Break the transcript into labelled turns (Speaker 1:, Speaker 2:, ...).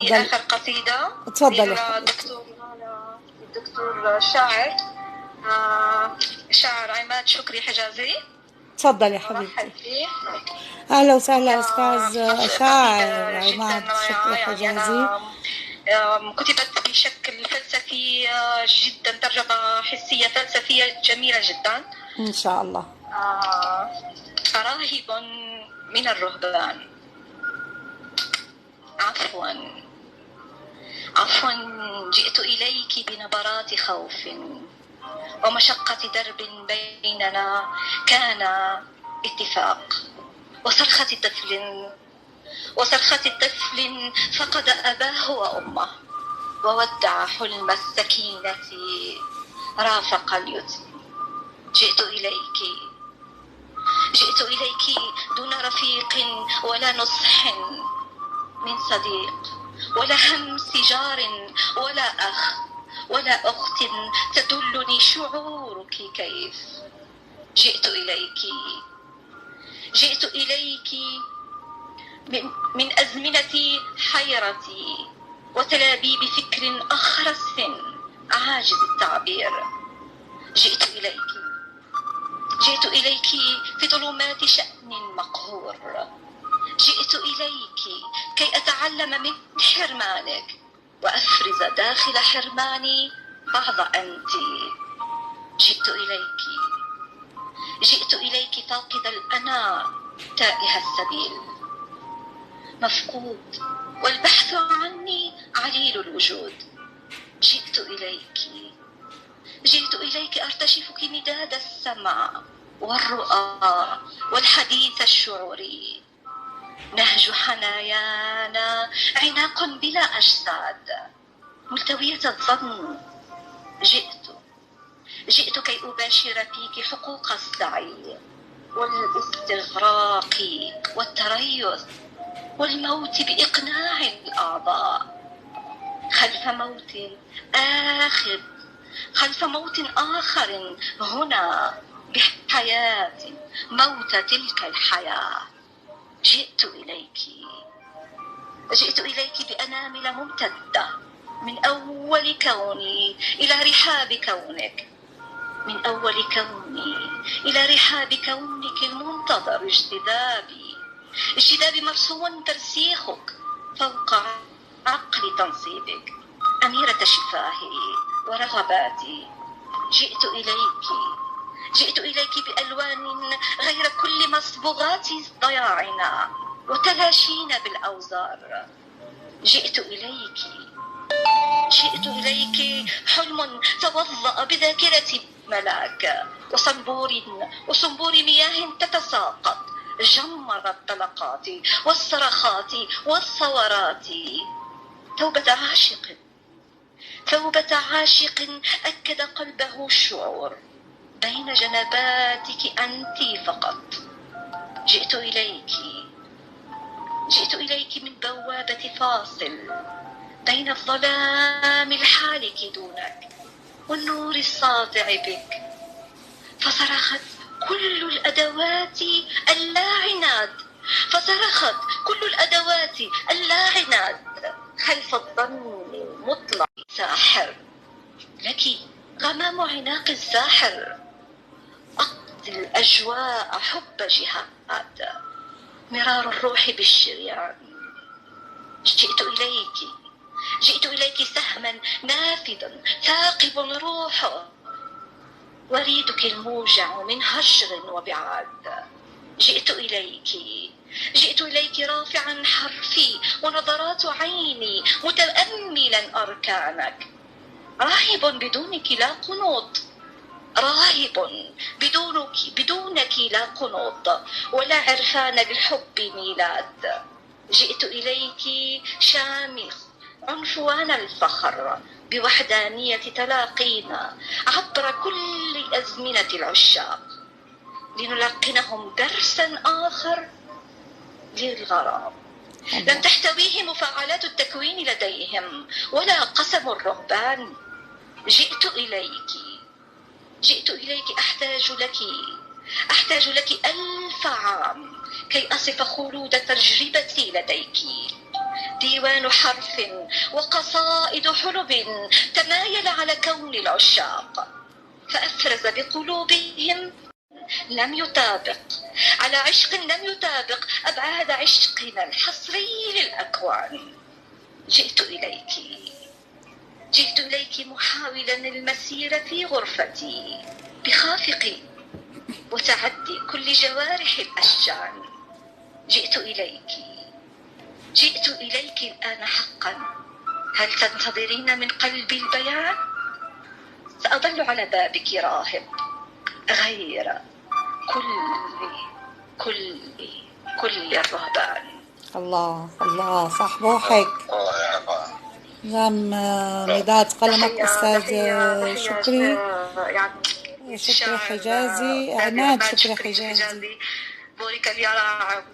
Speaker 1: آخر قصيدة
Speaker 2: تفضلي
Speaker 1: الدكتور شاعر شاعر عماد شكري حجازي.
Speaker 2: تفضلي حبيبتي. اهلا وسهلا استاذ شاعر عماد شكري حجازي.
Speaker 1: كتبت بشكل فلسفي جدا، ترجمة حسية فلسفية جميلة جدا
Speaker 2: ان شاء الله.
Speaker 1: راهب من الرهبان. عفوا جئت إليك بنبرات خوف ومشقة درب بيننا كان اتفاق، وصرخة طفل فقد أباه وأمه وودع حلم السكينة رافق اليتم. جئت إليك دون رفيق ولا نصح من صديق ولا همس جار ولا أخ ولا أخت تدلني شعورك كيف. جئت إليك من أزمنة حيرتي وتلابيب فكر أخرس عاجز التعبير. جئت إليك في ظلمات شأن مقهور. جئت إليك كي أتعلم من حرمانك وأفرز داخل حرماني بعض أنت. جئت إليك فاقد الأنا تائه السبيل، مفقود والبحث عني عليل الوجود. جئت إليك أرتشفك مداد السمع والرؤى والحديث الشعوري. نهج حنايانا عناق بلا أجساد ملتوية الظن. جئت كي أباشر فيك حقوق السعي والاستغراق والتريث والموت بإقناع الأعضاء خلف موت آخر هنا بحياة موت تلك الحياة. جئت إليك بأنامل ممتدة من أول كوني إلى رحاب كونك، من أول كوني إلى رحاب كونك المنتظر اجتذابي مرسوم ترسيخك فوق عقل تنصيبك أميرة شفاهي ورغباتي. جئت إليك بألوان غير كل مصبوغات ضياعنا وتلاشينا بالأوزار. جئت إليك حلم توضأ بذاكرة ملاك وصنبور مياه تتساقط جمر الطلقات والصرخات والثورات. توبة عاشق أكد قلبه الشعور بين جنباتك أنت فقط. جئت إليك من بوابة فاصل بين الظلام الحالك دونك والنور الساطع بك، فصرخت كل الأدوات اللاعنات خلف الظن المطلق. ساحر لك غمام عناق الساحر، أقضي الأجواء حب جهاد مرار الروح بالشريان. جئت إليك سهما نافذا ثاقب روحه وريدك الموجع من هجر وبعاد. جئت إليك رافعا حرفي ونظرات عيني متأملا أركانك، راهب بدونك لا قنوط، بدونك لا قنوط ولا عرفان للحب ميلاد. جئت إليك شامخ عنفوان الفخر بوحدانية تلاقينا عبر كل أزمنة العشاق لنلقنهم درسا آخر للغرام لم تحتويه مفاعلات التكوين لديهم ولا قسم الرهبان. جئت إليك أحتاج لك 1000 عام كي أصف خلود تجربتي لديك، ديوان حرف وقصائد حلب تمايل على كون العشاق، فأفرز بقلوبهم لم يطابق، على عشق لم يطابق أبعاد عشقنا الحصري للأكوان. جئت إليك محاولا المسير في غرفتي بخافقي وتعدي كل جوارح الأشجان. جئت إليك الآن حقا، هل تنتظرين من قلبي البيان؟ سأظل على بابك راهب غير كل الرهبان.
Speaker 2: الله صح بوحك. نعم مداد قلمك أستاذ شكري حجازي، عماد شكري حجازي.
Speaker 1: بورك اليارا